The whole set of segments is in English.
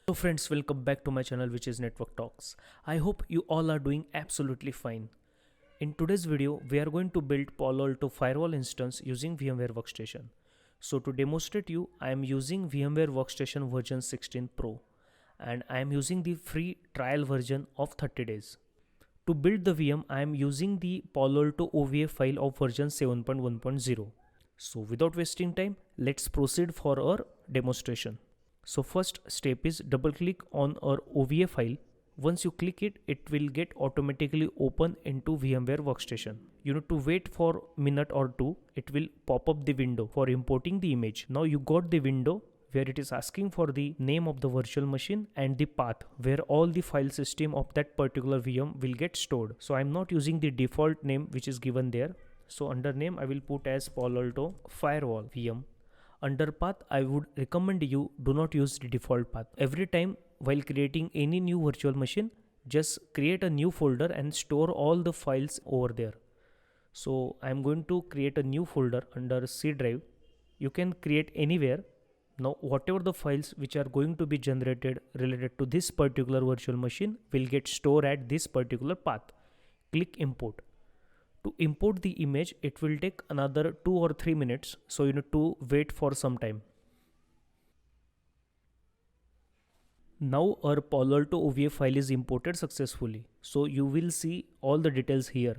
So friends, welcome back to my channel, which is Network Talks. I hope you all are doing absolutely fine. In today's video, we are going to build Palo Alto firewall instance using VMware Workstation. So to demonstrate you, I am using VMware Workstation version 16 Pro and I am using the free trial version of 30 days. To build the VM, I am using the Palo Alto OVA file of version 7.1.0. So without wasting time, let's proceed for our demonstration. So first step is double click on our OVA file. Once you click it, it will get automatically open into VMware Workstation. You need to wait for a minute or two. It will pop up the window for importing the image. Now you got the window where it is asking for the name of the virtual machine and the path where all the file system of that particular VM will get stored. So I'm not using the default name which is given there. So under name I will put as Palo Alto Firewall VM. Under path, I would recommend you do not use the default path. Every time while creating any new virtual machine, just create a new folder and store all the files over there. So I'm going to create a new folder under C drive. You can create anywhere. Now whatever the files which are going to be generated related to this particular virtual machine will get stored at this particular path. Click import. To import the image, it will take another 2 or 3 minutes, so you need to wait for some time. Now our Palo Alto OVA file is imported successfully, so you will see all the details here.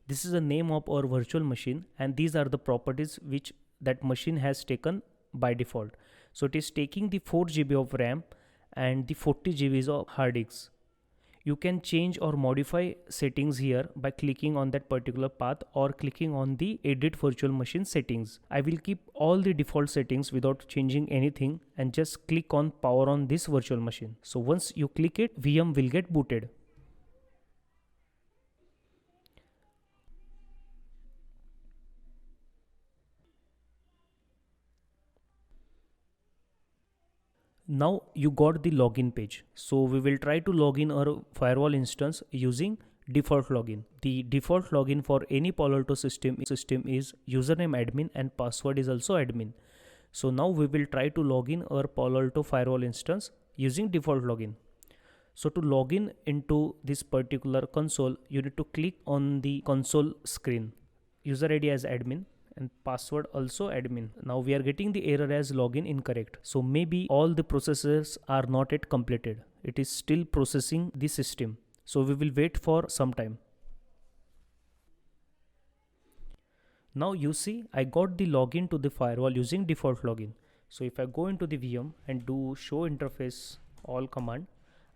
This is the name of our virtual machine and these are the properties which that machine has taken by default. So it is taking the 4 GB of RAM and the 40 GB of hard disks. You can change or modify settings here by clicking on that particular path or clicking on the edit virtual machine settings. I will keep all the default settings without changing anything and just click on power on this virtual machine. So once you click it, VM will get booted. Now you got the login page. So we will try to log in our firewall instance using default login. The default login for any Palo Alto system is username admin and password is also admin. So now we will try to log in our Palo Alto firewall instance using default login. So to log in into this particular console, you need to click on the console screen. User ID as admin and password also admin. Now we are getting the error as login incorrect. So maybe all the processes are not yet completed. It is still processing the system. So we will wait for some time. Now you see I got the login to the firewall using default login. So if I go into the VM and do show interface all command,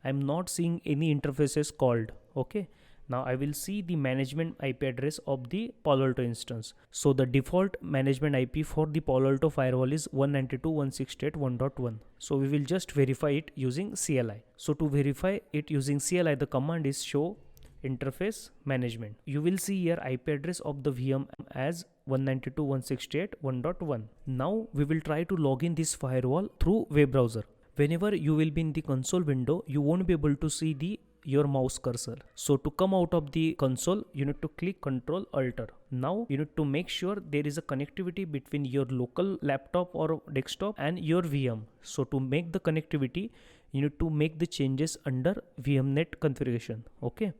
I'm not seeing any interfaces called. Okay. Now I will see the management IP address of the Palo Alto instance. So the default management IP for the Palo Alto firewall is 192.168.1.1. So we will just verify it using CLI. So to verify it using CLI, the command is show interface management. You will see here IP address of the VM as 192.168.1.1. Now we will try to log in this firewall through web browser. Whenever you will be in the console window, you won't be able to see your mouse cursor. So to come out of the console, you need to click Ctrl Alt. Now you need to make sure there is a connectivity between your local laptop or desktop and your VM. So to make the connectivity, you need to make the changes under VMnet configuration. Okay.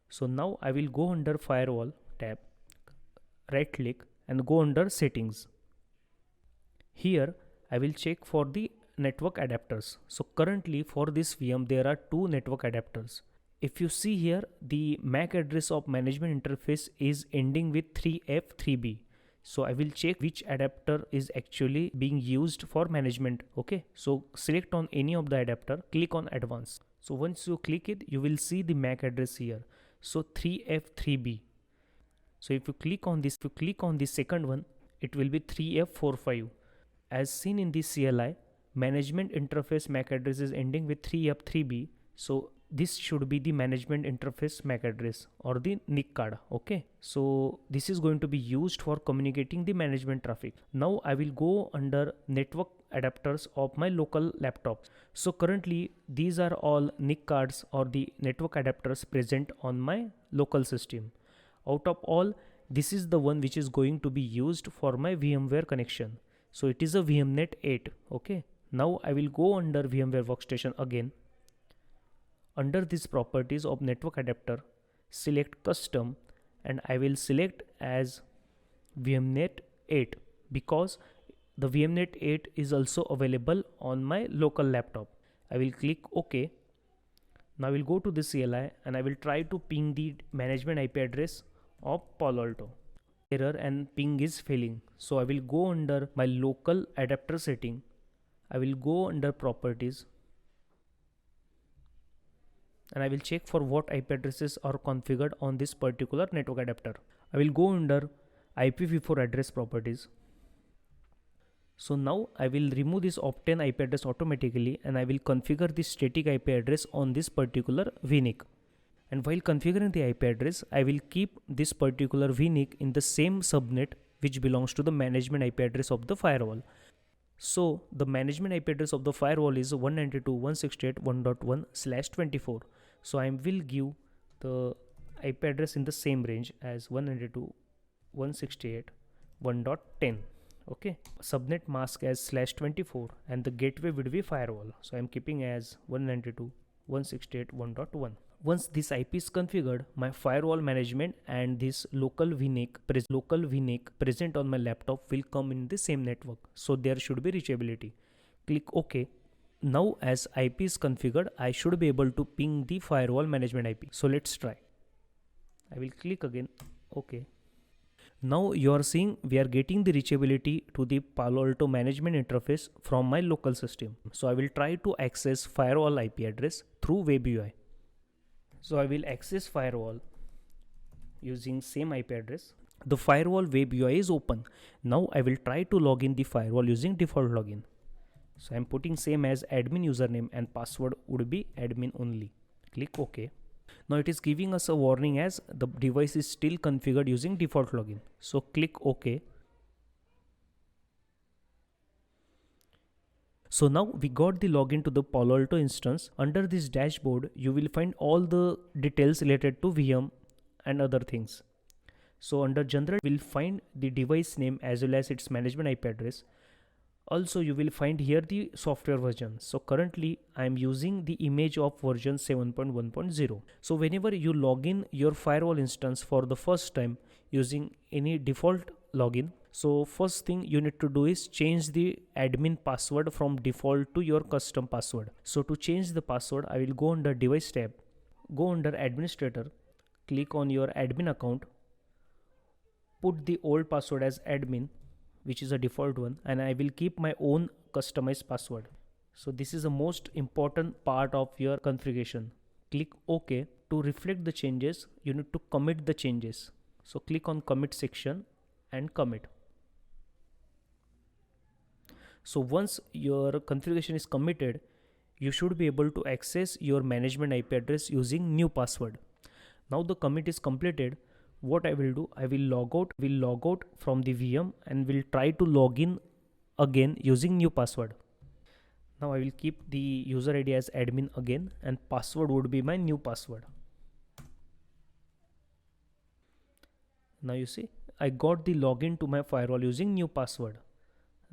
So now I will go under Firewall tab, right click and go under Settings. Here I will check for the network adapters. So currently for this VM there are 2 network adapters. If you see here, the MAC address of management interface is ending with 3F3B. So I will check which adapter is actually being used for management. Okay, so select on any of the adapter, click on advanced. So once you click it, you will see the MAC address here. So 3F3B. So if you click on this, the second one, it will be 3F45. As seen in the CLI, management interface MAC address is ending with 3F3B. So this should be the management interface MAC address or the NIC card. Okay. So this is going to be used for communicating the management traffic. Now I will go under network adapters of my local laptop. So currently these are all NIC cards or the network adapters present on my local system. Out of all, this is the one which is going to be used for my VMware connection. So it is a VMnet 8. Okay. Now I will go under VMware Workstation again. Under these properties of network adapter, select custom, and I will select as VMNet 8 because the VMNet 8 is also available on my local laptop. I will click OK. Now I will go to the CLI and I will try to ping the management IP address of Palo Alto. Error and ping is failing. So I will go under my local adapter setting. I will go under properties and I will check for what IP addresses are configured on this particular network adapter. I will go under IPv4 address properties. So now I will remove this obtain IP address automatically and I will configure the static IP address on this particular VNIC. And while configuring the IP address, I will keep this particular VNIC in the same subnet which belongs to the management IP address of the firewall. So the management IP address of the firewall is 192.168.1.1/24. So I will give the IP address in the same range as 192.168.1.10. Okay, subnet mask as /24 and the gateway would be firewall. So I'm keeping as 192.168.1.1. Once this IP is configured, my firewall management and this local VNIC present on my laptop will come in the same network. So there should be reachability. Click OK. Now as IP is configured, I should be able to ping the firewall management IP. So let's try. I will click again OK. Now you are seeing we are getting the reachability to the Palo Alto management interface from my local system. So I will try to access firewall IP address through Web UI. So I will access firewall using same IP address. The firewall Web UI is open. Now I will try to log in the firewall using default login. So I am putting same as admin username and password would be admin only. Click OK. Now it is giving us a warning as the device is still configured using default login. So click OK. So now we got the login to the Palo Alto instance. Under this dashboard, you will find all the details related to VM and other things. So under general, we'll find the device name as well as its management IP address. Also, you will find here the software version. So currently I am using the image of version 7.1.0. So whenever you log in your firewall instance for the first time using any default login, so first thing you need to do is change the admin password from default to your custom password. So to change the password, I will go under device tab, go under administrator, click on your admin account, put the old password as admin, which is a default one, and I will keep my own customized password. So this is the most important part of your configuration. Click OK. To reflect the changes, you need to commit the changes. So click on commit section and commit. So once your configuration is committed, you should be able to access your management IP address using new password. Now the commit is completed. What I will do, I will log out from the VM and will try to log in again using new password. Now I will keep the user ID as admin again and password would be my new password. Now you see, I got the login to my firewall using new password.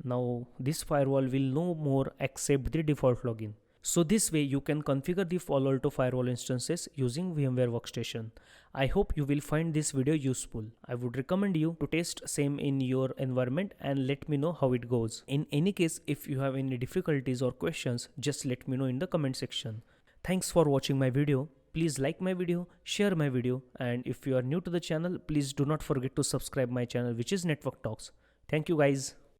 Now this firewall will no more accept the default login. So this way you can configure the Palo Alto firewall instances using VMware Workstation. I hope you will find this video useful. I would recommend you to test same in your environment and let me know how it goes. In any case, if you have any difficulties or questions, just let me know in the comment section. Thanks for watching my video. Please like my video, share my video, and if you are new to the channel, please do not forget to subscribe my channel, which is Network Talks. Thank you guys.